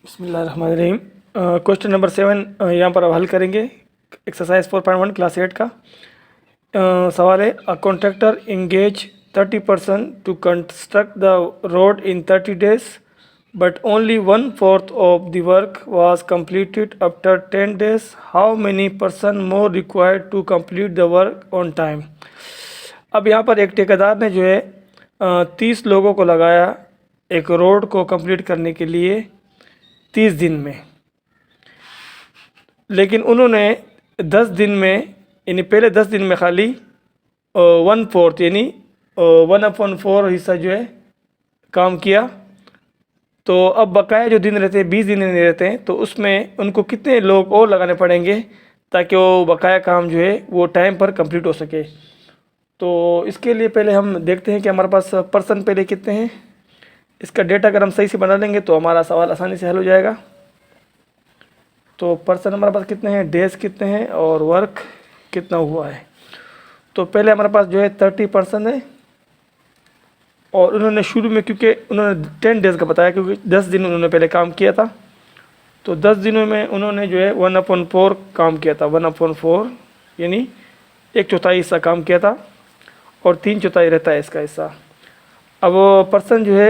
बिस्मिल्लाहिर्रहमानिर्रहीम। Question number 7 यहाँ पर अब हल करेंगे। एक्सरसाइज 4.1 क्लास 8 का सवाल है, a contractor engage 30% to construct the road in 30 days but only 1/4 of the work was completed after 10 days। How many person more required to complete the work on time. अब यहाँ पर एक ठेकेदार ने जो है 30 लोगों को लगाया एक रोड को कंप्लीट करने के लिए 30 दिन में, लेकिन उन्होंने 10 दिन में यानी पहले 10 दिन में खाली 1/4 यानी 1/4 हिस्सा जो है काम किया। तो अब बकाया जो दिन रहते हैं 20 दिन नहीं रहते हैं, तो उसमें उनको कितने लोग और लगाने पड़ेंगे ताकि वो बकाया काम जो है वो टाइम पर कंप्लीट हो सके। तो इसके लिए पहले हम देखते हैं कि हमारे पास पर्सन पहले कितने हैं। इसका डेटा अगर हम सही से बना लेंगे तो हमारा सवाल आसानी से हल हो जाएगा। तो पर्सन हमारे पास कितने हैं, डेज कितने हैं और वर्क कितना हुआ है। तो पहले हमारे पास जो है 30 पर्सन है और उन्होंने शुरू में, क्योंकि उन्होंने 10 डेज़ का बताया क्योंकि 10 दिन उन्होंने पहले काम किया था, तो 10 दिनों में उन्होंने जो है 1/4 काम किया था। 1/4 यानी 1/4 हिस्सा काम किया था और 3/4 रहता है इसका हिस्सा। अब वो पर्सन जो है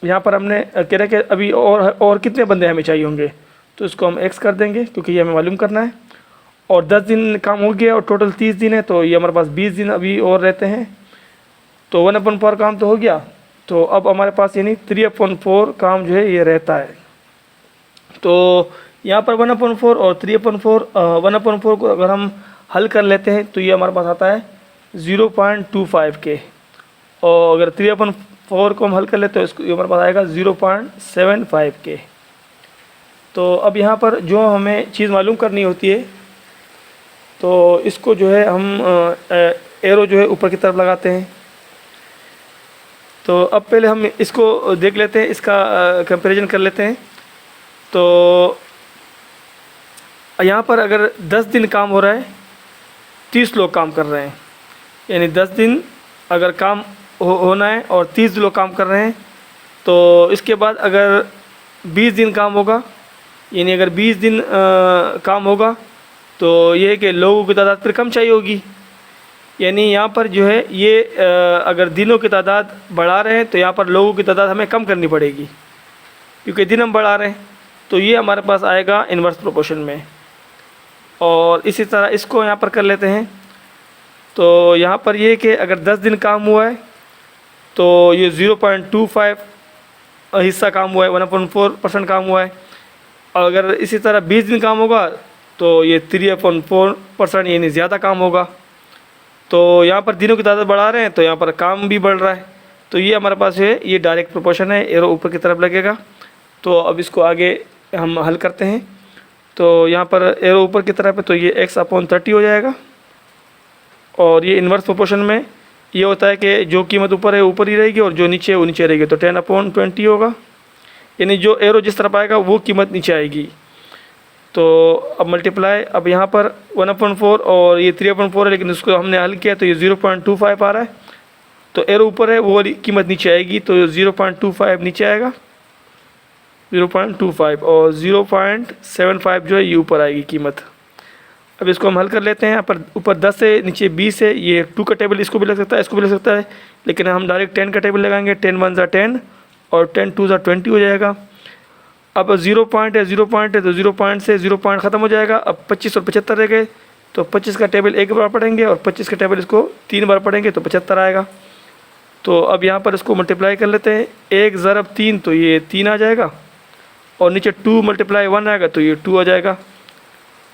यहाँ पर हमने कह रहे कि अभी और कितने बंदे हमें चाहिए होंगे, तो इसको हम x कर देंगे क्योंकि ये हमें मालूम करना है। और 10 दिन काम हो गया और टोटल 30 दिन है, तो ये हमारे पास 20 दिन अभी और रहते हैं। तो 1/4 काम तो हो गया, तो अब हमारे पास यानी 3/4 काम जो है ये रहता है। तो यहाँ पर 1/4 और 3/4 1/4 को अगर हम हल कर लेते हैं तो ये हमारे पास आता है 0.25 के, और अगर 3/4 को हम हल कर लेते हैं तो इसको हमारे पास आएगा 0.75 के। तो अब यहाँ पर जो हमें चीज़ मालूम करनी होती है, तो इसको जो है हम एरो जो है ऊपर की तरफ लगाते हैं। तो अब पहले हम इसको देख लेते हैं, इसका कंपैरिजन कर लेते हैं। तो यहाँ पर अगर 10 दिन काम हो रहा है, 30 लोग काम कर रहे हैं, यानी 10 दिन अगर काम होना है और 30 लोग काम कर रहे हैं, तो इसके बाद अगर 20 दिन काम होगा, यानी अगर 20 दिन काम होगा तो ये है कि लोगों की तादाद फिर कम चाहिए होगी। यानी यहाँ पर जो है ये अगर दिनों की तादाद बढ़ा रहे हैं तो यहाँ पर लोगों की तादाद हमें कम करनी पड़ेगी, क्योंकि दिन हम बढ़ा रहे हैं। तो ये हमारे पास आएगा इन्वर्स प्रोपोर्शन में। और इसी तरह इसको यहाँ पर कर लेते हैं। तो यहाँ पर ये कि अगर 10 दिन काम हुआ है तो ये 0.25 हिस्सा काम हुआ है, 1/4% काम हुआ है। और अगर इसी तरह 20 दिन काम होगा तो ये 3/4% यानी ज़्यादा काम होगा। तो यहाँ पर दिनों की तादाद बढ़ा रहे हैं तो यहाँ पर काम भी बढ़ रहा है। तो ये हमारे पास है, ये डायरेक्ट प्रोपोर्शन है, एरो ऊपर की तरफ लगेगा। तो अब इसको आगे हम हल करते हैं। तो यहाँ पर एरो ऊपर की तरफ है तो ये x/30 हो जाएगा। और ये इन्वर्स प्रोपोर्शन में ये होता है कि जो कीमत ऊपर है ऊपर ही रहेगी और जो नीचे है वो नीचे रहेगी। तो 10/20 होगा, यानी जो एरो जिस तरफ आएगा वो कीमत नीचे आएगी। तो अब मल्टीप्लाई, अब यहाँ पर 1/4 और ये 3/4 है, लेकिन उसको हमने हल किया तो ये 0.25 आ रहा है। तो एरो ऊपर है वो वाली कीमत नीचे आएगी, तो 0.25 नीचे आएगा 0.25, और 0.75 जो है ये ऊपर आएगी कीमत। अब इसको हम हल कर लेते हैं। यहाँ पर ऊपर 10 है, नीचे 20 है, ये 2 का टेबल इसको भी लग सकता है, इसको भी लग सकता है, लेकिन हम डायरेक्ट 10 का टेबल लगाएंगे। 10 1 ज़ा 10 और 10 2 ज़ा 20 हो जाएगा। अब 0 पॉइंट है, 0 पॉइंट है, तो 0 पॉइंट से 0 पॉइंट ख़त्म हो जाएगा। अब 25 और 75 रह गए, तो 25 का टेबल एक बार पढ़ेंगे और 25 का टेबल इसको 3 बार पढ़ेंगे तो 75 आएगा। तो अब यहाँ पर इसको मल्टीप्लाई कर लेते हैं। 1 ज़रब 3 तो ये 3 आ जाएगा, और नीचे 2 × 1 आएगा तो ये 2 आ जाएगा।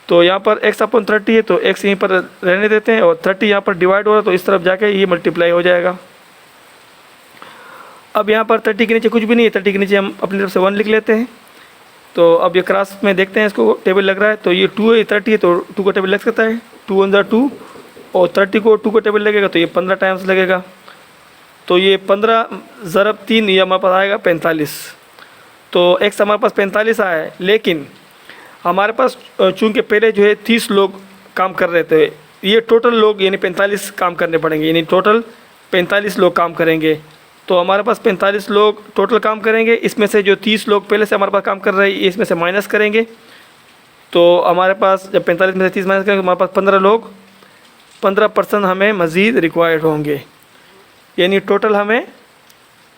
तो यहाँ पर x/30 है तो x यहीं पर रहने देते हैं, और 30 यहाँ पर डिवाइड हो रहा है तो इस तरफ जाके ये मल्टीप्लाई हो जाएगा। अब यहाँ पर 30 के नीचे कुछ भी नहीं है, 30 के नीचे हम अपनी तरफ से 1 लिख लेते हैं। तो अब ये क्रॉस में देखते हैं, इसको टेबल लग रहा है तो ये 2 है, 30 है तो 2 का टेबल लग सकता है। 2 1 ज़ा 2 और 30 को 2 का टेबल लगेगा तो ये 15 टाइम्स लगेगा। तो ये 15 ज़रब 3 ये हमारे पास आएगा 45। तो x हमारे पास 45 आया है, लेकिन हमारे पास चूँकि पहले जो है 30 लोग काम कर रहे थे, ये टोटल लोग यानी 45 काम करने पड़ेंगे, यानी टोटल 45 लोग काम करेंगे। तो हमारे पास 45 लोग टोटल काम करेंगे। इसमें से जो 30 लोग पहले से हमारे पास काम कर रहे हैं इसमें से माइनस करेंगे। तो हमारे पास जब 45 में से 30 माइनस करेंगे तो हमारे पास 15 लोग, 15% हमें मज़ीद रिक्वायर्ड होंगे। यानी टोटल हमें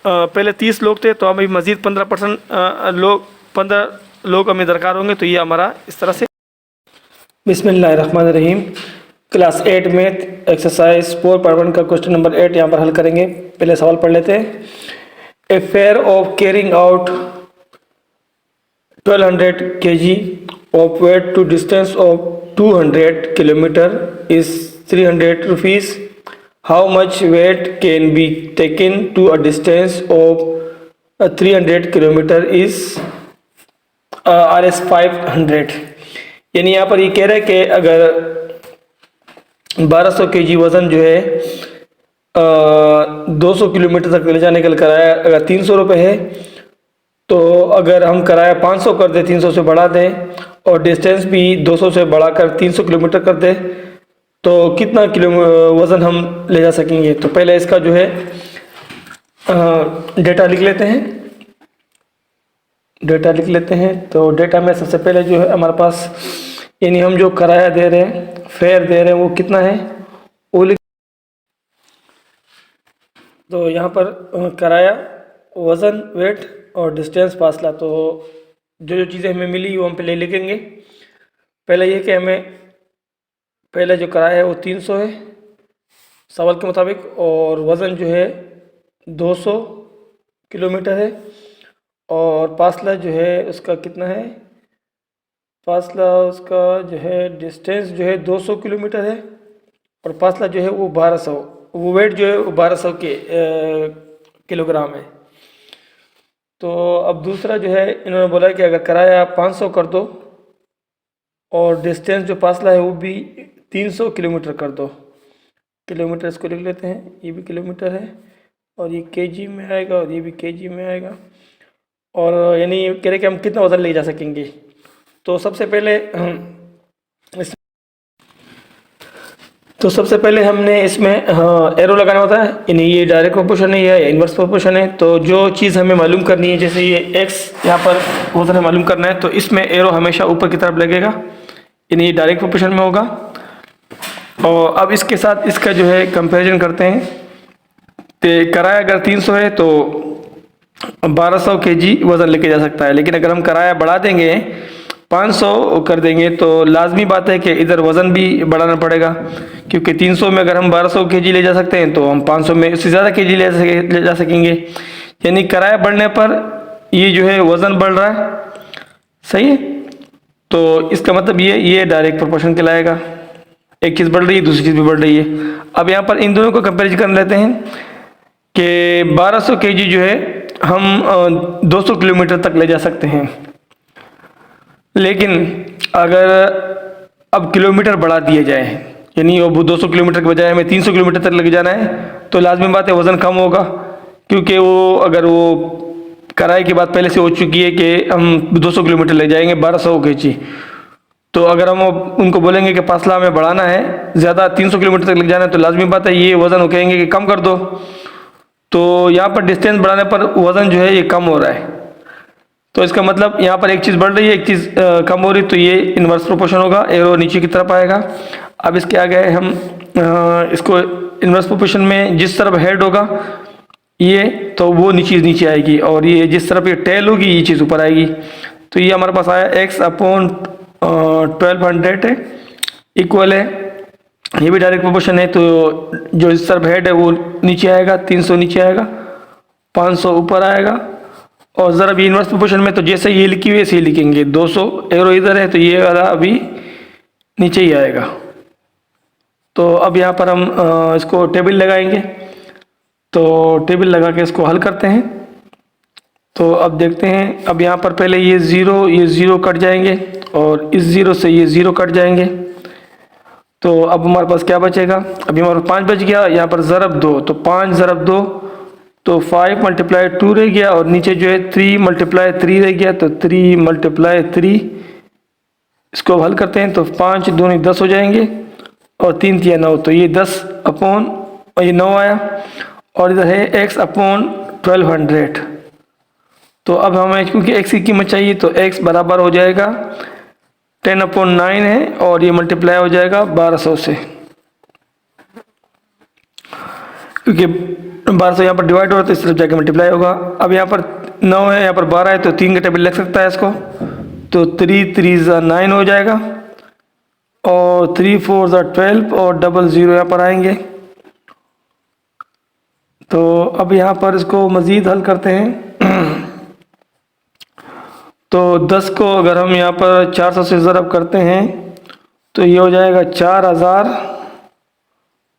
पहले 30 लोग थे तो हमें मज़ीद 15 लोग हमें दरकार होंगे। तो ये हमारा इस तरह से। बिस्मिल्लाहिर्रहमानिर्रहीम। क्लास 8 में एक्सरसाइज 4.1 का क्वेश्चन नंबर 8 यहाँ पर हल करेंगे। पहले सवाल पढ़ लेते हैं। A fair of carrying out 1200 kg of weight to distance of 200 kilometer is 300 rupees. How much weight can be taken to a distance of 300 kilometer is RS 500। यानी यहाँ पर ये कह रहा है कि अगर 1200 kg वज़न जो है 200 किलोमीटर तक ले जाने का किराया अगर 300 रुपये है, तो अगर हम किराया 500 कर दें, 300 से बढ़ा दें और डिस्टेंस भी 200 से बढ़ाकर 300 किलोमीटर कर दें तो कितना किलो वज़न हम ले जा सकेंगे। तो पहले इसका जो है डेटा लिख लेते हैं। तो डेटा में सबसे पहले जो है हमारे पास, यानी हम जो किराया दे रहे हैं, फेयर दे रहे हैं, वो कितना है वो लिख। तो यहाँ पर किराया, वज़न, वेट और डिस्टेंस, फासला, तो जो चीज़ें हमें मिली वो हम पहले लिखेंगे। पहले ये कि हमें पहले जो किराया है वो 300 है सवाल के मुताबिक, और वज़न जो है 200 किलोमीटर है, और फासला जो है उसका कितना है, फासला उसका जो है डिस्टेंस जो है 200 किलोमीटर है, और फासला जो है वो 1200, वो वेट जो है वो 1200 किलोग्राम है। तो अब दूसरा जो है इन्होंने बोला कि अगर किराया 500 कर दो और डिस्टेंस जो फासला है वो भी 300 किलोमीटर कर दो। किलोमीटर इसको लिख लेते हैं, ये भी किलोमीटर है और ये केजी में आएगा और ये भी केजी में आएगा। और यानी कह रहे कि हम कितना वज़न ले जा सकेंगे। तो सबसे पहले हमने इसमें एरो लगाना होता है, यानी ये डायरेक्ट प्रोपोर्शन है या इन्वर्स प्रोपोर्शन है। तो जो चीज़ हमें मालूम करनी है, जैसे ये x यहाँ पर वज़न हमें मालूम करना है, तो इसमें एरो हमेशा ऊपर की तरफ लगेगा, यानी ये डायरेक्ट प्रोपोर्शन में होगा। और अब इसके साथ इसका जो है कंपैरिजन करते हैं। तो किराया अगर 300 है तो 1200 kg वज़न लेके जा सकता है, लेकिन अगर हम किराया बढ़ा देंगे, 500 कर देंगे, तो लाजमी बात है कि इधर वज़न भी बढ़ाना पड़ेगा, क्योंकि 300 में अगर हम 1200 kg ले जा सकते हैं तो हम 500 में उससे ज़्यादा kg ले जा सकेंगे। यानी किराया बढ़ने पर ये जो है वज़न बढ़ रहा है, सही है। तो इसका मतलब ये डायरेक्ट प्रोपोर्शन कहलाएगा। एक चीज़ बढ़ रही है, दूसरी चीज़ भी बढ़ रही है। अब यहाँ पर इन दोनों को कंपेरिजन कर लेते हैं कि 1200 kg जो है हम 200 किलोमीटर तक ले जा सकते हैं, लेकिन अगर अब किलोमीटर बढ़ा दिया जाए, यानी वो 200 किलोमीटर के बजाय हमें 300 किलोमीटर तक लेके जाना है, तो लाजमी बात है वज़न कम होगा, क्योंकि वो अगर वो किराए की बात पहले से हो चुकी है कि हम 200 किलोमीटर ले जाएंगे 1200 kg। तो अगर हम उनको बोलेंगे कि फासला हमें बढ़ाना है, ज़्यादा 300 किलोमीटर तक ले जाना है, तो लाजमी बात है ये वज़न वो कहेंगे कि कम कर दो। तो यहाँ पर डिस्टेंस बढ़ाने पर वज़न जो है ये कम हो रहा है। तो इसका मतलब यहाँ पर एक चीज़ बढ़ रही है, एक चीज़ कम हो रही, तो ये इन्वर्स प्रोपोर्शन होगा, एरो नीचे की तरफ आएगा। अब इसके आगे हम इसको इन्वर्स प्रोपोर्शन में जिस तरफ हेड होगा ये, तो वो नीचे आएगी, और ये जिस तरफ ये टेल होगी ये चीज़ ऊपर आएगी। तो ये हमारे पास आया x/1200 है, इक्वल है, ये भी डायरेक्ट प्रोपोर्शन है। तो जो इस तरफ हेड है वो नीचे आएगा, 300 नीचे आएगा, 500 ऊपर आएगा। और ज़रा भी इन्वर्स प्रोपोर्शन में तो जैसे ये लिखी हुई है ऐसे ही लिखेंगे, 200 एरो इधर है तो ये वाला अभी नीचे ही आएगा। तो अब यहाँ पर हम इसको टेबल लगाएंगे, तो टेबल लगा के इसको हल करते हैं। तो अब देखते हैं, अब यहाँ पर पहले ये ज़ीरो कट जाएंगे और इस ज़ीरो से ये ज़ीरो कट जाएंगे। तो अब हमारे पास क्या बचेगा, अभी हमारे पास 5 बच गया, यहाँ पर ज़रब 2, तो 5 ज़रब 2 तो 5 × 2 रह गया, और नीचे जो है 3 × 3 रह गया, तो 3 × 3। इसको हल करते हैं तो 5 दूनी 10 हो जाएंगे, और 3 × 3 9, तो ये 10 अपॉन, और ये 9 आया। और इधर है x अपॉन 1200। तो अब हमें क्योंकि x की कीमत चाहिए तो x बराबर हो जाएगा 10/9 है और ये मल्टीप्लाई हो जाएगा 1200 से, क्योंकि 1200 यहाँ पर डिवाइड हो रहा है तो इस तरफ जाके मल्टीप्लाई होगा। अब यहाँ पर 9 है, यहाँ पर 12 है, तो 3 का टेबल लग सकता है इसको, तो 3 3 9 हो जाएगा और 3 4 12 और 00 यहाँ पर आएंगे। तो अब यहाँ पर इसको मज़ीद हल करते हैं। तो 10 को अगर हम यहाँ पर 400 से ज़रब करते हैं तो ये हो जाएगा 4000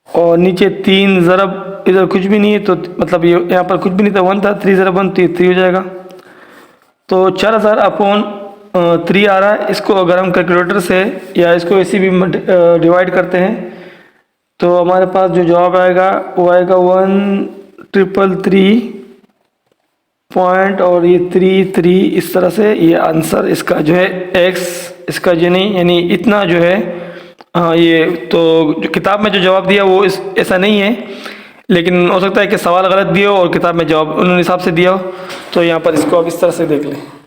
और नीचे 3 ज़रब इधर कुछ भी नहीं है, तो मतलब ये यहाँ पर कुछ भी नहीं था, 1 था, 3 ज़रब 1 3 हो जाएगा। तो 4000 अपॉन 3 आ रहा है। इसको अगर हम कैलकुलेटर से या इसको ऐसे भी डिवाइड करते हैं तो हमारे पास जो जवाब आएगा वो आएगा 1333 पॉइंट और ये 3 इस तरह से। ये आंसर इसका जो है x इसका जो नहीं यानी इतना जो है, हाँ ये तो जो किताब में जो जवाब दिया वो ऐसा नहीं है, लेकिन हो सकता है कि सवाल गलत दिया हो और किताब में जवाब उन्होंने हिसाब से दिया हो। तो यहाँ पर इसको अब इस तरह से देख लें।